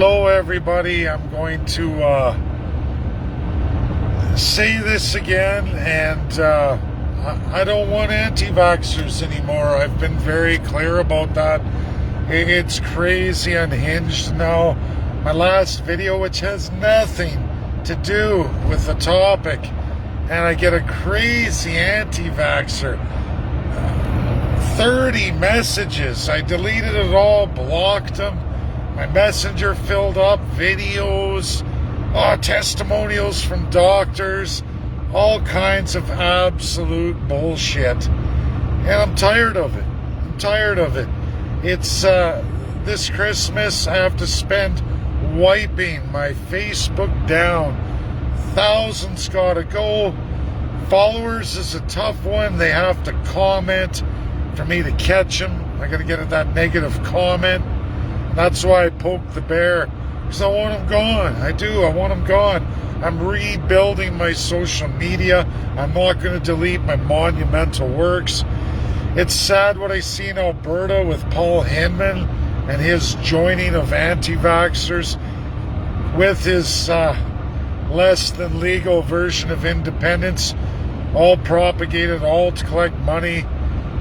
Hello everybody, I'm going to say this again, and I don't want anti-vaxxers anymore. I've been very clear about that. It's crazy unhinged now. My last video, which has nothing to do with the topic, and I get a crazy anti-vaxxer. 30 messages. I deleted it all, blocked them. My messenger filled up, videos, testimonials from doctors, all kinds of absolute bullshit. And I'm tired of it. It's this Christmas I have to spend wiping my Facebook down. Thousands gotta go. Followers is a tough one. They have to comment for me to catch them. I gotta get that negative comment. That's why I poke the bear, because I want them gone. I do. I want them gone. I'm rebuilding my social media. I'm not going to delete my monumental works. It's sad what I see in Alberta with Paul Hinman and his joining of anti-vaxxers with his less than legal version of independence, all propagated, all to collect money,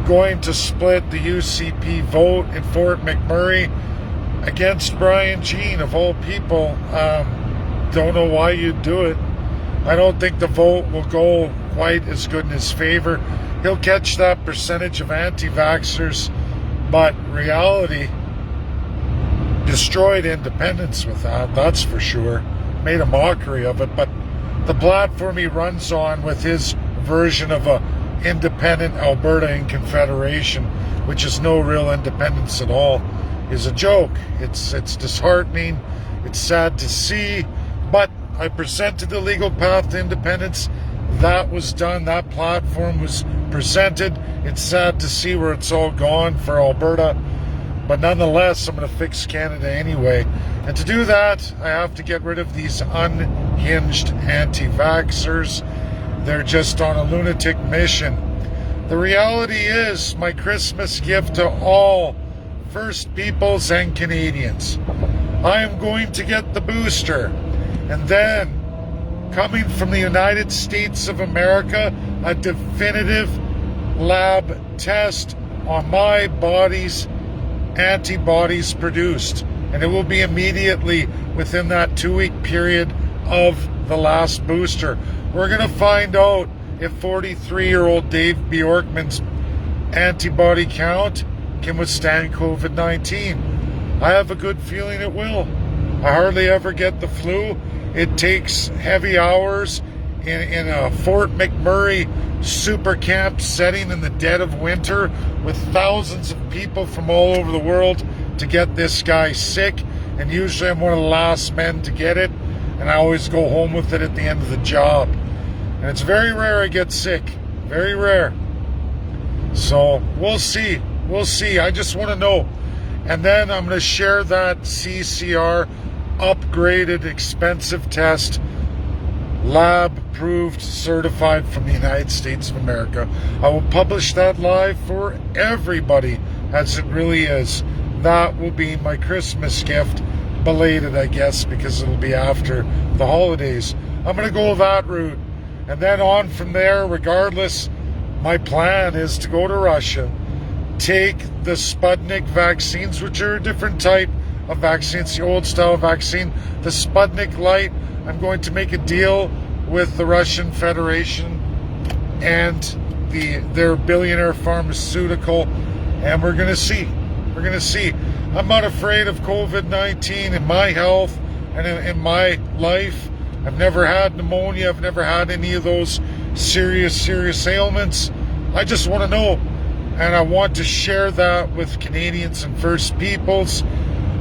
going to split the UCP vote in Fort McMurray against Brian Jean, of all people. Don't know why you'd do it. I don't think the vote will go quite as good in his favor. He'll catch that percentage of anti-vaxxers, but reality destroyed independence with that, that's for sure. Made a mockery of it, but the platform he runs on with his version of a independent Alberta in Confederation, which is no real independence at all, is a joke. It's disheartening. It's sad to see, but I presented the legal path to independence. That was done. That platform was presented. It's sad to see where it's all gone for Alberta, but nonetheless, I'm going to fix Canada anyway. And to do that, I have to get rid of these unhinged anti-vaxxers. They're just on a lunatic mission. The reality is, my Christmas gift to all First Peoples and Canadians, I am going to get the booster, and then, coming from the United States of America, a definitive lab test on my body's antibodies produced, and it will be immediately within that 2-week period of the last booster. We're going to find out if 43-year-old Dave Bjorkman's antibody count can withstand COVID-19. I have a good feeling it will. I hardly ever get the flu. It takes heavy hours in a Fort McMurray super camp setting in the dead of winter with thousands of people from all over the world to get this guy sick. And usually I'm one of the last men to get it, and I always go home with it at the end of the job. And it's very rare I get sick. Very rare. So we'll see. We'll see. I just want to know. And then I'm going to share that CCR upgraded expensive test, lab approved, certified from the United States of America. I will publish that live for everybody as it really is. That will be my Christmas gift. Belated, I guess, because it'll be after the holidays. I'm going to go that route. And then on from there, regardless, my plan is to go to Russia, take the Sputnik vaccines, which are a different type of vaccines, the old style vaccine, the Sputnik Light. I'm going to make a deal with the Russian Federation and their billionaire pharmaceutical, and we're going to see. We're going to see. I'm not afraid of COVID-19 in my health and in my life. I've never had pneumonia. I've never had any of those serious ailments. I just want to know. And I want to share that with Canadians and First Peoples.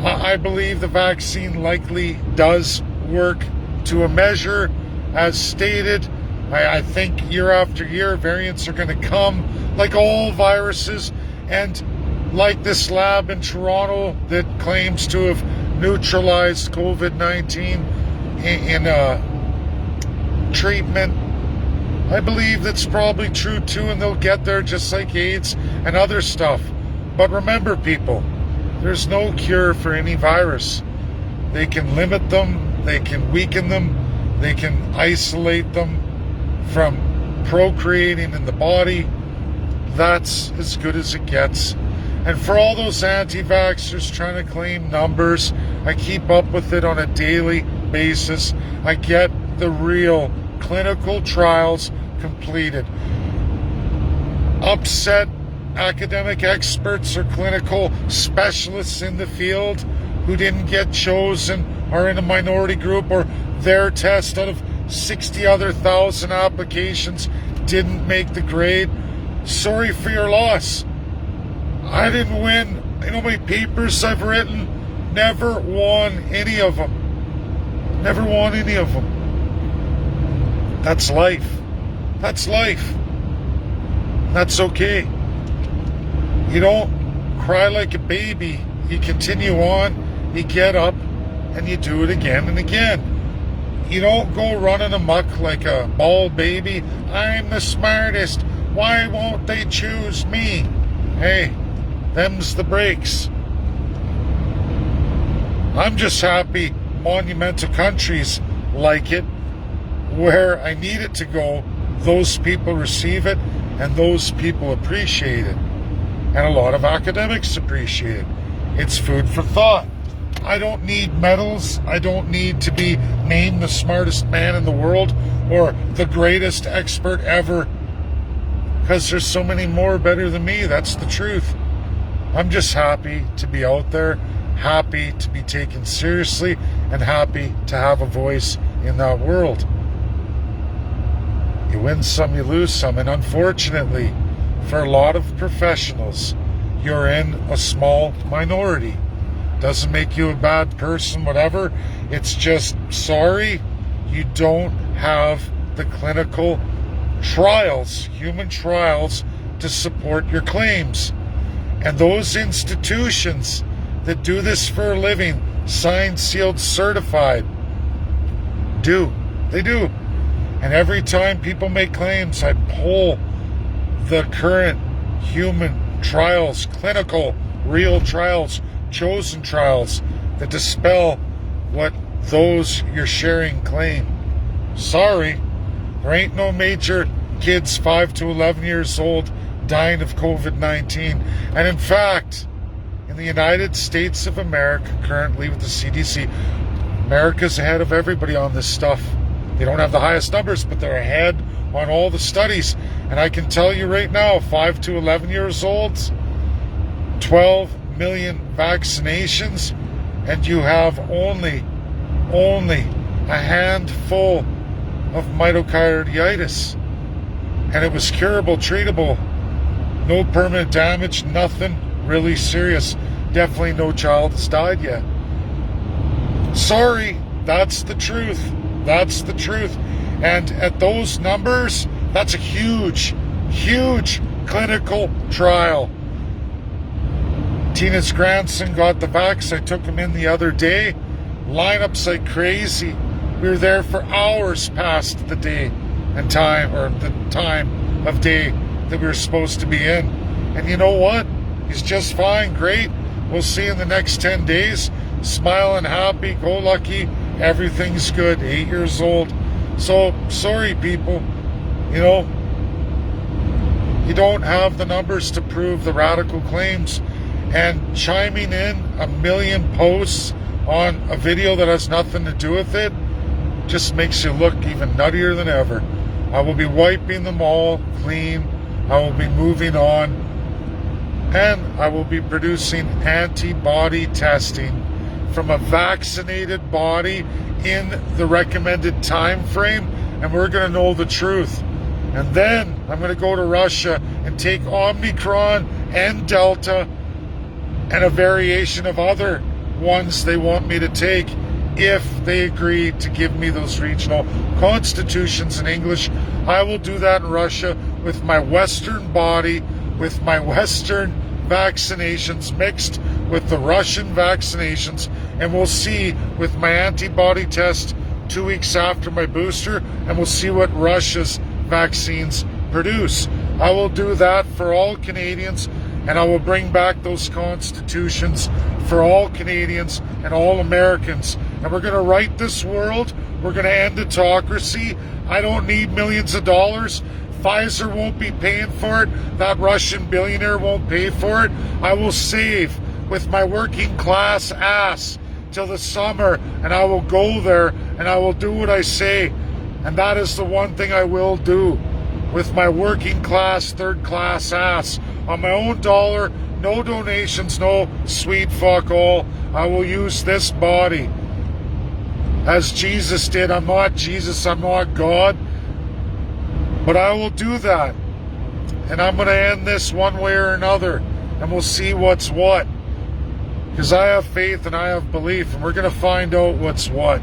I believe the vaccine likely does work to a measure, as stated. I think year after year, variants are going to come, like all viruses. And like this lab in Toronto that claims to have neutralized COVID-19 in treatment, I believe that's probably true too, and they'll get there just like AIDS and other stuff. But remember, people, there's no cure for any virus. They can limit them, they can weaken them, they can isolate them from procreating in the body. That's as good as it gets. And for all those anti-vaxxers trying to claim numbers, I keep up with it on a daily basis. I get the real clinical trials completed. Upset academic experts or clinical specialists in the field who didn't get chosen, are in a minority group, or their test out of 60 other thousand applications didn't make the grade. Sorry for your loss. I didn't win. You know how many papers I've written? Never won any of them. Never won any of them. That's life. That's life. That's okay. You don't cry like a baby. You continue on, you get up, and you do it again and again. You don't go running amok like a bald baby. I'm the smartest. Why won't they choose me? Hey, them's the breaks. I'm just happy monumental countries like it, where I need it to go, those people receive it, and those people appreciate it. And a lot of academics appreciate it. It's food for thought. I don't need medals. I don't need to be named the smartest man in the world or the greatest expert ever, because there's so many more better than me. That's the truth. I'm just happy to be out there, happy to be taken seriously, and happy to have a voice in that world. You win some, you lose some, and unfortunately, for a lot of professionals, you're in a small minority. Doesn't make you a bad person, whatever. It's just, sorry, you don't have the clinical trials, human trials, to support your claims. And those institutions that do this for a living, signed, sealed, certified, they do. And every time people make claims, I pull the current human trials, clinical, real trials, chosen trials that dispel what those you're sharing claim. Sorry, there ain't no major kids 5 to 11 years old dying of COVID-19. And in fact, in the United States of America, currently with the CDC, America's ahead of everybody on this stuff. They don't have the highest numbers, but they're ahead on all the studies. And I can tell you right now, 5 to 11 years old, 12 million vaccinations, and you have only a handful of myocarditis. And it was curable, treatable, no permanent damage, nothing really serious. Definitely no child has died yet. Sorry, that's the truth. That's the truth. And at those numbers, that's a huge, huge clinical trial. Tina's grandson got the vax. I took him in the other day. Lineups like crazy. We were there for hours past the day and time, or the time of day that we were supposed to be in. And you know what? He's just fine, great. We'll see in the next 10 days. Smiling, happy, go lucky. Everything's good. 8 years old. So, sorry people. You know, you don't have the numbers to prove the radical claims. And chiming in 1 million posts on a video that has nothing to do with it just makes you look even nuttier than ever. I will be wiping them all clean. I will be moving on. And I will be producing antibody testing from a vaccinated body in the recommended time frame, and we're going to know the truth. And then I'm going to go to Russia and take Omicron and Delta and a variation of other ones they want me to take if they agree to give me those regional constitutions in English. I will do that in Russia with my Western body, with my Western vaccinations mixed with the Russian vaccinations, and we'll see with my antibody test 2 weeks after my booster, and we'll see what Russia's vaccines produce. I will do that for all Canadians, and I will bring back those constitutions for all Canadians and all Americans. And we're going to right this world. We're going to end autocracy. I don't need millions of dollars. Pfizer won't be paying for it. That Russian billionaire won't pay for it. I will save with my working class ass till the summer, and I will go there and I will do what I say. And that is the one thing I will do with my working class, third class ass. On my own dollar, no donations, no sweet fuck all. I will use this body as Jesus did. I'm not Jesus, I'm not God, but I will do that. And I'm going to end this one way or another, and we'll see what's what. Because I have faith and I have belief, and we're going to find out what's what.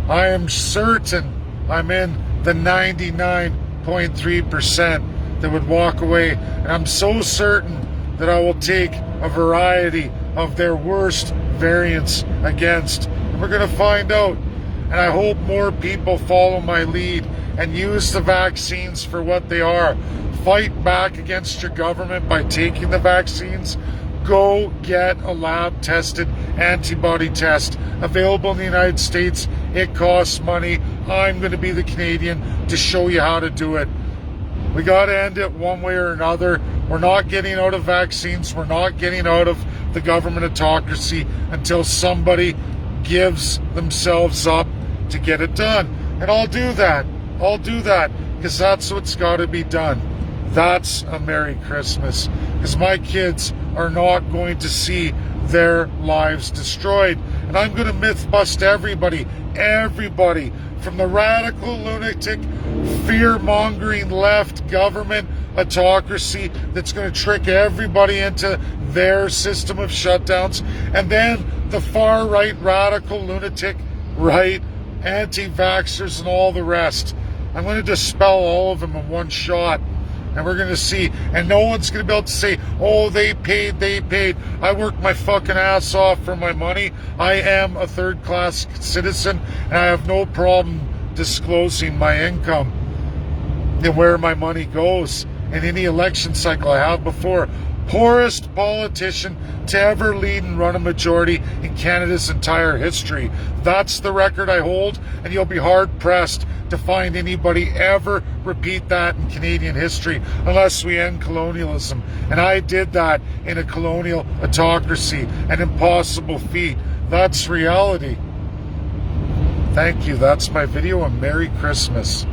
I am certain I'm in the 99.3% that would walk away, and I'm so certain that I will take a variety of their worst variants against, and we're going to find out. And I hope more people follow my lead and use the vaccines for what they are. Fight back against your government by taking the vaccines. Go get a lab-tested antibody test available in the United States. It costs money. I'm going to be the Canadian to show you how to do it. We got to end it one way or another. We're not getting out of vaccines. We're not getting out of the government autocracy until somebody gives themselves up to get it done. And I'll do that. I'll do that because that's what's got to be done. That's a Merry Christmas, because my kids are not going to see their lives destroyed. And I'm going to myth bust everybody from the radical, lunatic, fear-mongering left government autocracy that's going to trick everybody into their system of shutdowns, and then the far-right, radical, lunatic, right, anti-vaxxers and all the rest. I'm going to dispel all of them in one shot. And we're going to see, and no one's going to be able to say, oh, they paid. I worked my fucking ass off for my money. I am a third-class citizen, and I have no problem disclosing my income and where my money goes in any election cycle I have before. Poorest politician to ever lead and run a majority in Canada's entire history. That's the record I hold, and you'll be hard-pressed to find anybody ever repeat that in Canadian history unless we end colonialism. And I did that in a colonial autocracy, an impossible feat. That's reality. Thank you. That's my video, and Merry Christmas.